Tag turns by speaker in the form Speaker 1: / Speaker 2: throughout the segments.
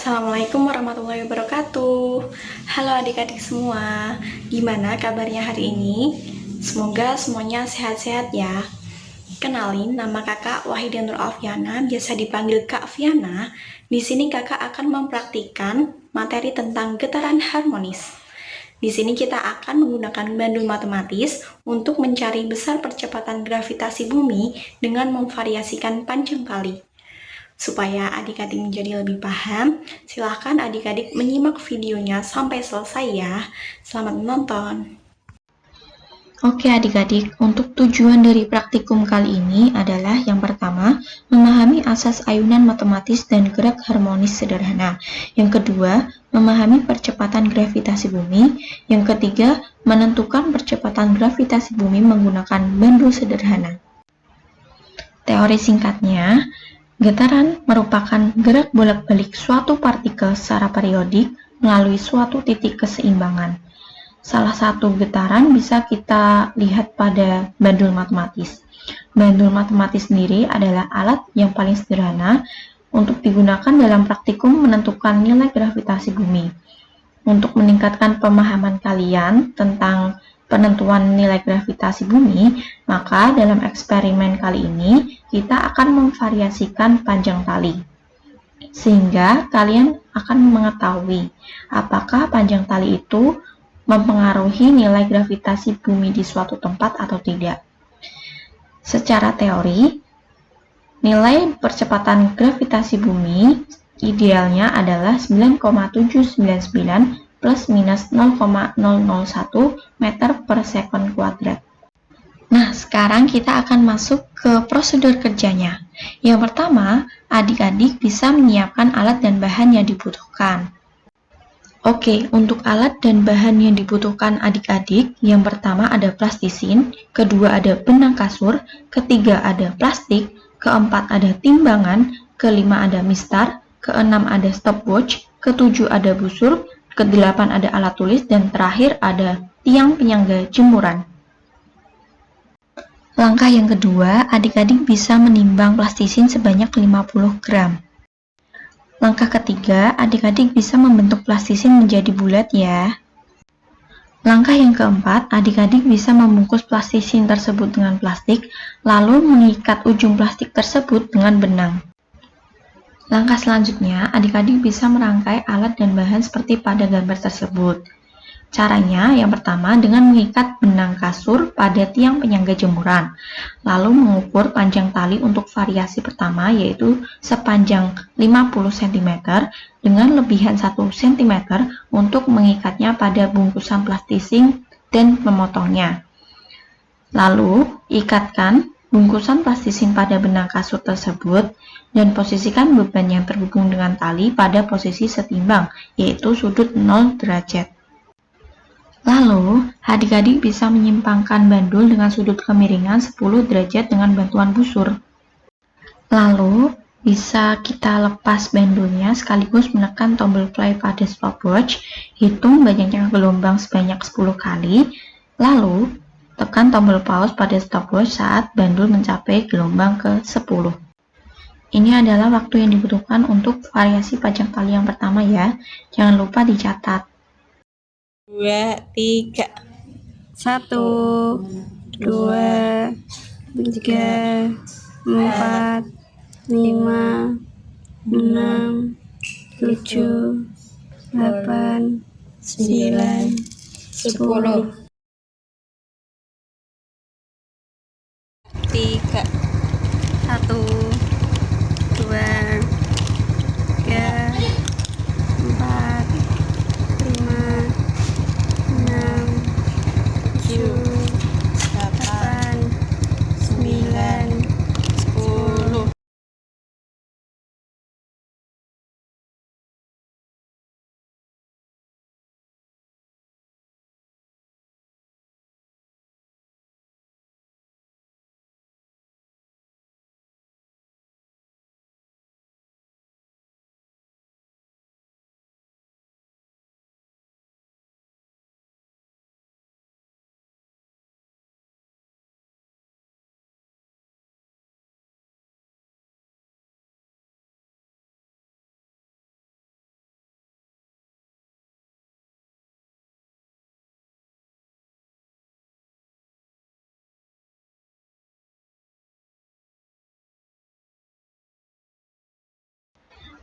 Speaker 1: Assalamualaikum warahmatullahi wabarakatuh. Halo adik-adik semua, gimana kabarnya hari ini? Semoga semuanya sehat-sehat ya. Kenalin, nama kakak Wahidah Nur Alfiana, biasa dipanggil Kak Fiana. Di sini kakak akan mempraktikkan materi tentang getaran harmonis. Di sini kita akan menggunakan bandul matematis untuk mencari besar percepatan gravitasi bumi dengan memvariasikan panjang tali. Supaya adik-adik menjadi lebih paham, silahkan adik-adik menyimak videonya sampai selesai ya. Selamat menonton.
Speaker 2: Oke adik-adik, untuk tujuan dari praktikum kali ini adalah yang pertama, memahami asas ayunan matematis dan gerak harmonis sederhana. Yang kedua, memahami percepatan gravitasi bumi. Yang ketiga, menentukan percepatan gravitasi bumi menggunakan bandul sederhana. Teori singkatnya, getaran merupakan gerak bolak-balik suatu partikel secara periodik melalui suatu titik keseimbangan. Salah satu getaran bisa kita lihat pada bandul matematis. Bandul matematis sendiri adalah alat yang paling sederhana untuk digunakan dalam praktikum menentukan nilai gravitasi bumi. Untuk meningkatkan pemahaman kalian tentang penentuan nilai gravitasi bumi, maka dalam eksperimen kali ini kita akan memvariasikan panjang tali. Sehingga kalian akan mengetahui apakah panjang tali itu mempengaruhi nilai gravitasi bumi di suatu tempat atau tidak. Secara teori, nilai percepatan gravitasi bumi idealnya adalah 9,799 plus minus 0,001 meter per sekon kuadrat. Nah, sekarang kita akan masuk ke prosedur kerjanya. Yang pertama, adik-adik bisa menyiapkan alat dan bahan yang dibutuhkan. Oke, untuk alat dan bahan yang dibutuhkan adik-adik, yang pertama ada plastisin, kedua ada benang kasur, ketiga ada plastik, keempat ada timbangan, kelima ada mistar, keenam ada stopwatch, ketujuh ada busur, kedelapan ada alat tulis, dan terakhir ada tiang penyangga jemuran. Langkah yang kedua, adik-adik bisa menimbang plastisin sebanyak 50 gram. Langkah ketiga, adik-adik bisa membentuk plastisin menjadi bulat ya. Langkah yang keempat, adik-adik bisa membungkus plastisin tersebut dengan plastik, lalu mengikat ujung plastik tersebut dengan benang. Langkah selanjutnya, adik-adik bisa merangkai alat dan bahan seperti pada gambar tersebut. Caranya, yang pertama dengan mengikat benang kasur pada tiang penyangga jemuran, lalu mengukur panjang tali untuk variasi pertama yaitu sepanjang 50 cm dengan lebihan 1 cm untuk mengikatnya pada bungkusan plastisin dan memotongnya. Lalu, ikatkan bungkusan plastisin pada benang kasur tersebut dan posisikan beban yang terhubung dengan tali pada posisi setimbang, yaitu sudut 0 derajat. Lalu, adik-adik bisa menyimpangkan bandul dengan sudut kemiringan 10 derajat dengan bantuan busur. Lalu, bisa kita lepas bandulnya sekaligus menekan tombol play pada stopwatch, hitung banyaknya gelombang sebanyak 10 kali, lalu tekan tombol pause pada stopwatch saat bandul mencapai gelombang ke-10. Ini adalah waktu yang dibutuhkan untuk variasi panjang tali yang pertama ya, jangan lupa dicatat.
Speaker 3: 2, 3, 1, 2, 3, 4, 5, 6, 7, 8, 9, 10. 3, 1, 2, 3, 4, 5, 6, 7, 8, 9,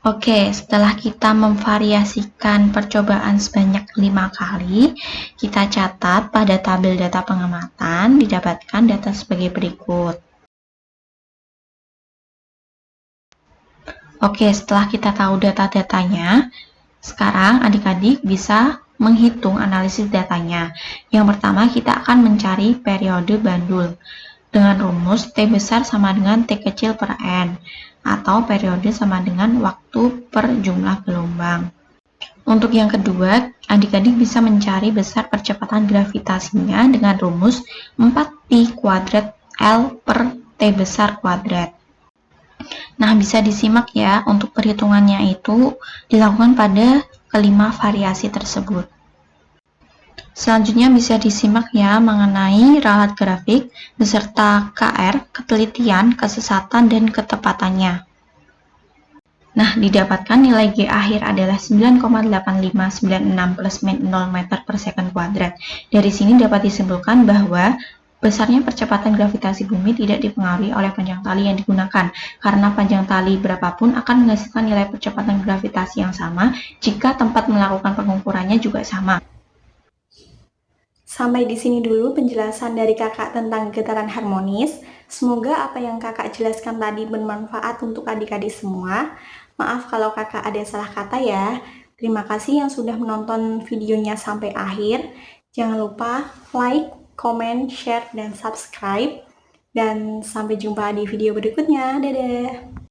Speaker 2: Oke, setelah kita memvariasikan percobaan sebanyak 5 kali, kita catat pada tabel data pengamatan didapatkan data sebagai berikut. Oke, setelah kita tahu data-datanya, sekarang adik-adik bisa menghitung analisis datanya. Yang pertama, kita akan mencari periode bandul dengan rumus T besar sama dengan T kecil per N, atau periode sama dengan waktu per jumlah gelombang. Untuk yang kedua, adik-adik bisa mencari besar percepatan gravitasinya dengan rumus 4pi kuadrat L per T besar kuadrat. Nah, bisa disimak ya, untuk perhitungannya itu dilakukan pada kelima variasi tersebut. Selanjutnya bisa disimak ya mengenai ralat grafik beserta KR, ketelitian, kesesatan, dan ketepatannya. Nah, didapatkan nilai G akhir adalah 9,8596 plus min 0 meter per second kuadrat. Dari sini dapat disimpulkan bahwa besarnya percepatan gravitasi bumi tidak dipengaruhi oleh panjang tali yang digunakan, karena panjang tali berapapun akan menghasilkan nilai percepatan gravitasi yang sama jika tempat melakukan pengukurannya juga sama.
Speaker 1: Sampai di sini dulu penjelasan dari kakak tentang getaran harmonis. Semoga apa yang kakak jelaskan tadi bermanfaat untuk adik-adik semua. Maaf kalau kakak ada salah kata ya. Terima kasih yang sudah menonton videonya sampai akhir. Jangan lupa like, comment, share, dan subscribe. Dan sampai jumpa di video berikutnya. Dadah!